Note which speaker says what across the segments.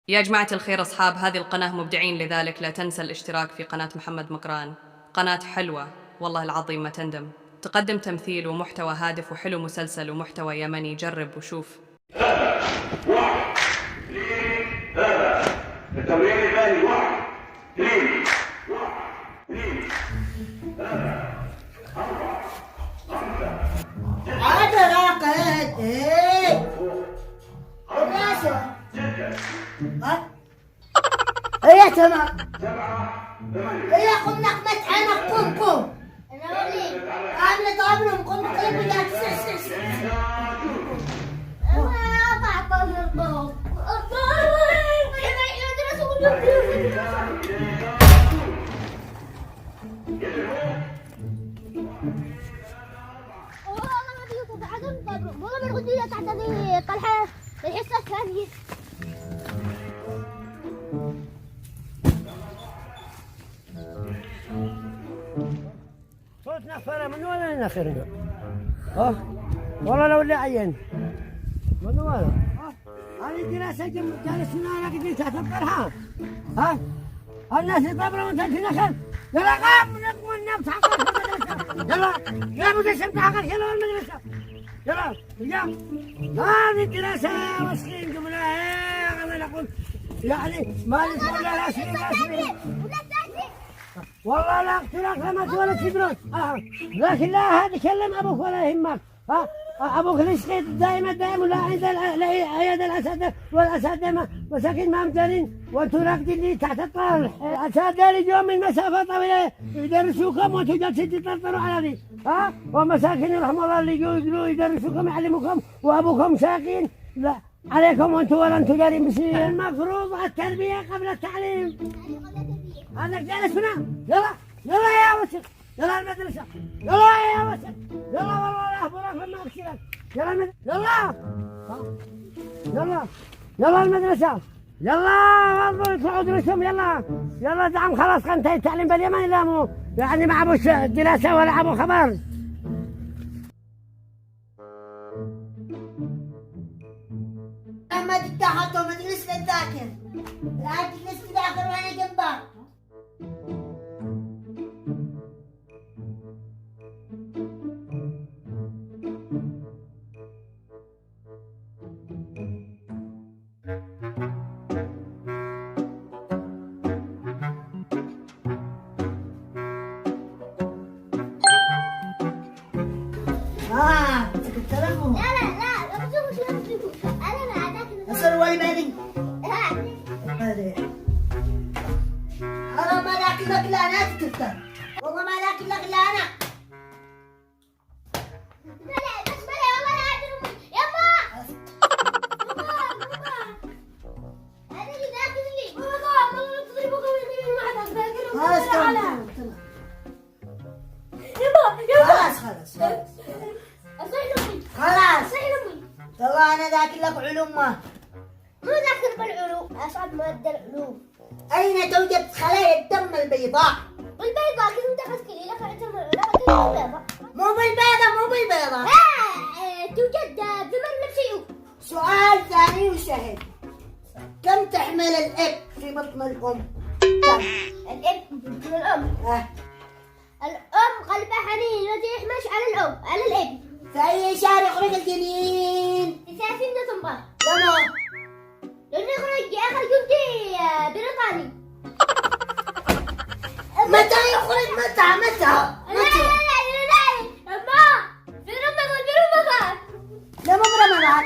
Speaker 1: يا جماعة الخير أصحاب هذه القناة مبدعين، لذلك لا تنسى الاشتراك في قناة محمد مقران. قناة حلوة والله العظيم ما تندم، تقدم تمثيل ومحتوى هادف وحلو، مسلسل ومحتوى يمني. جرب وشوف.
Speaker 2: واحد اثنين ثلاثة. التمرين الثاني واحد اثنين ثلاثة أربعة خمسة
Speaker 3: عاد راقد ايه الراسة ها هي تمام هي قم نقمت عينك قم انا ولي عامله طابلهم قم قلب وياك
Speaker 4: والله من غدية تحت هذه القلحة الحصة الثانية.
Speaker 3: صوت نخفرة من وين نخرنا؟ والله لو اللي عين من وين؟ هذه دراسة جالسين على قدي تحت القرحة. الناس يطبروا وانت في نخل. يلا قام نقوم النبت حق يلا يا مدرسة تعقل يلا المدرسة يلا هذه الدراسة مسكين قبلها أنا نقول يعني ما نقول لا شيء والله لا اقتراك لما تولد تبرد لكن لا هذا كلم أبوك ولا يهمك أبوك ليش دائما ولا عند عياد الأسد والأسد مساكين ما مدارين وانتوا راقدين لي تحت الطاولة. الأسد يوم من مسافة طويلة يدرسوكم وانتوا جالسين تطرطروا على ذي ومساكين رحم الله اللي يقولوا يدرسوكم يعلموكم وأبوكم ساكين لا عليكم وانتوا ولا انتوا دارين بس المفروض التربية قبل التعليم. هذاك جالس هنا يلا يا وسخ يلا المدرسة يلا يا وسخ يلا والله أخبرك لما أكسرك يلا يلا المدرسة يلا والله يطلعوا دروسهم يلا دعم خلاص انتهى التعليم باليمن لا مو يعني ما عبوش دراسة ولا عبو خبر. أما تتحطوا مجلس للذاكر لا تجلس تذاكر وأنا جنبك. تكتلموا
Speaker 4: لا بسوق أنا ما عداك
Speaker 3: أصل ولي بالي
Speaker 4: هذا
Speaker 3: أنا ما لاكل لك لا أنا تكتر والله ما لاكل لك لا أنا
Speaker 4: بلا والله لا أعرف يما هذا اللي ذاكر لي والله تضربوا قوي ما عداك
Speaker 3: خلاص
Speaker 4: تمام
Speaker 3: خلاص والله أنا ذاكر لك علوم ما
Speaker 4: مو ذاكر بالعلوم أصعب مادة العلوم.
Speaker 3: أين توجد خلايا الدم البيضاء؟
Speaker 4: والبيضاء كذا دخلت كلي لا البيضاء
Speaker 3: مو بالبيضاء
Speaker 4: توجد في مرمى الشيوخ.
Speaker 3: سؤال ثاني وسهل كم تحمل الإب في بطن الأم؟ كم؟
Speaker 4: الأب من الأم الأم قلبها حنين وتحمش على الأب.
Speaker 3: في أي شهر يخرج الجنين؟
Speaker 4: في 30 ديسمبر.
Speaker 3: تمام
Speaker 4: لأنه يخرج آخر جندي بريطاني.
Speaker 3: متى يخرج متى؟
Speaker 4: لا أما في رمضان
Speaker 3: لا مو برمضان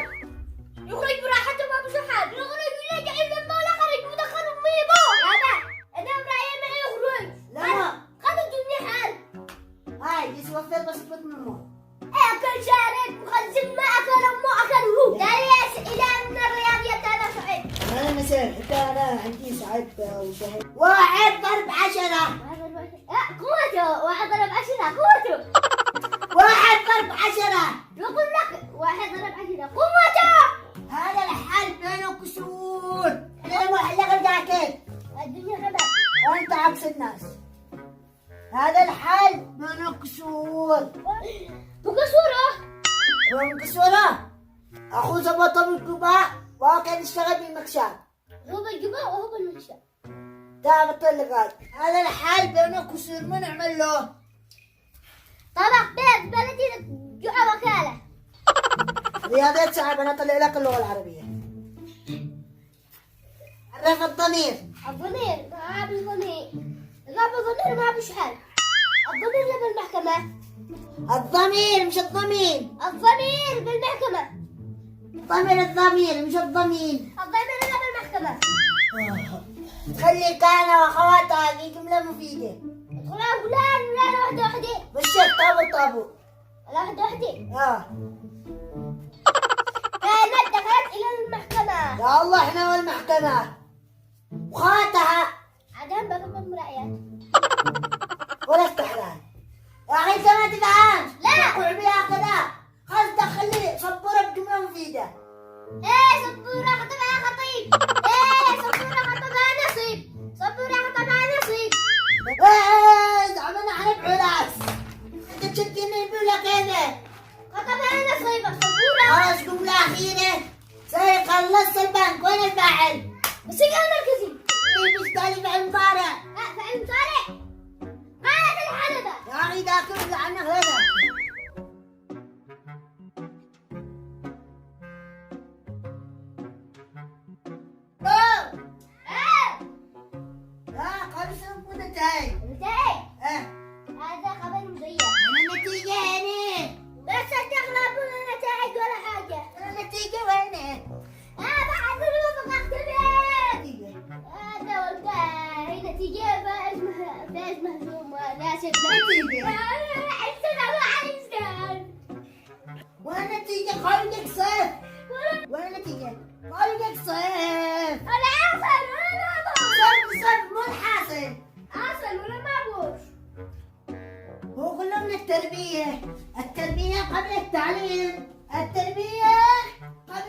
Speaker 4: يخرج براحته ما بشحات يخرج يرجع إذا ما لا خرج مدخل أمي بو أنا برأيي ما يخرج
Speaker 3: لا
Speaker 4: خذ الدنيا حال
Speaker 3: هاي يسوفر بس بطن أمه
Speaker 4: أكل شارد مخزن ما أكل أمه أكل هو لا إلى من الرياضيات أنا سعيد
Speaker 3: أنا مثلا حتى أنا عندي سعد وسهل 1 ضرب 10
Speaker 4: قوته 1 ضرب 10 قوته
Speaker 3: 1 ضرب 10
Speaker 4: يقول لك 1 ضرب 10 قوته.
Speaker 3: هذا الحل بينه كسور أنا محلق الجاكيت
Speaker 4: الدنيا غباء
Speaker 3: وأنت عكس الناس. هذا الحل بينه كسور
Speaker 4: بكسوره
Speaker 3: وانكسوره أخو زبطة بالقباء وكان يشتغل بالمكشاف
Speaker 4: هو بالجبال وهو بالمنشأ.
Speaker 5: تعال الطلقات هذا الحال بينك وصير ما نعمل له.
Speaker 4: طبق بيض بلدي جوع وكالة.
Speaker 5: رياضيات صعب انا اطلع لك اللغة العربية. عرف الضمير.
Speaker 4: الضمير ما بالضمير. لا بالضمير ما بشحال. الضمير لا بالمحكمة.
Speaker 5: الضمير مش الضمين.
Speaker 4: الضمير بالمحكمة.
Speaker 5: الضمير مش الضمين.
Speaker 4: الضمير لا بالمحكمة.
Speaker 5: خلي كان واخواتها هذه جملة مفيدة.
Speaker 4: فلان فلان فلان واحدة واحدة.
Speaker 5: بالشيخ طابو.
Speaker 4: ولا واحدة واحدة. كانت دخلت إلى المحكمة.
Speaker 5: يا الله احنا والمحكمة. وخاتها
Speaker 4: عدم باب المرايات.
Speaker 5: ولا استحلال. يا اخي انت ما تفهمش.
Speaker 4: لا.
Speaker 5: تقول بيها كذا. خلاص دخلي صبورة بجملة مفيدة.
Speaker 4: ايه صبورة خطبها خطيب. ايه صبورة خطبها نصيب. صبورة خطبها نصيب.
Speaker 5: ايه زعلنا على بعلاس. انت تشتيني بيقول كذا.
Speaker 4: خطبها نصيب صبورة.
Speaker 5: خلاص جملة أخيرة. سيخلص البنك وين الفاعل؟
Speaker 4: موسيقى مركزي.
Speaker 5: اللي بيشتغل فعل مضارع.
Speaker 4: فعل مضارع. قالت الحلبة.
Speaker 5: يا اخي ذاكر لعنك هنا. لا خلص انتهي.
Speaker 4: انتهي.
Speaker 5: ايه
Speaker 4: هذا خبر مزيف.
Speaker 5: انا النتيجة هنا.
Speaker 4: لا تستغربون النتائج ولا حاجة.
Speaker 5: النتيجة وين؟
Speaker 4: هذا حسن وفق اختبار. هذا والله نتيجة فاز مهزوم ولا شك.
Speaker 5: نتيجة.
Speaker 4: أحسن على أحسن.
Speaker 5: والنتيجة خالدك صفر. والنتيجة خالدك صفر.
Speaker 4: ولا أحسن ولا معبوش.
Speaker 5: صفر مو الحاصل.
Speaker 4: أحسن ولا معبوش.
Speaker 5: هو كله من التربية. التربية قبل التعليم. التربية قبل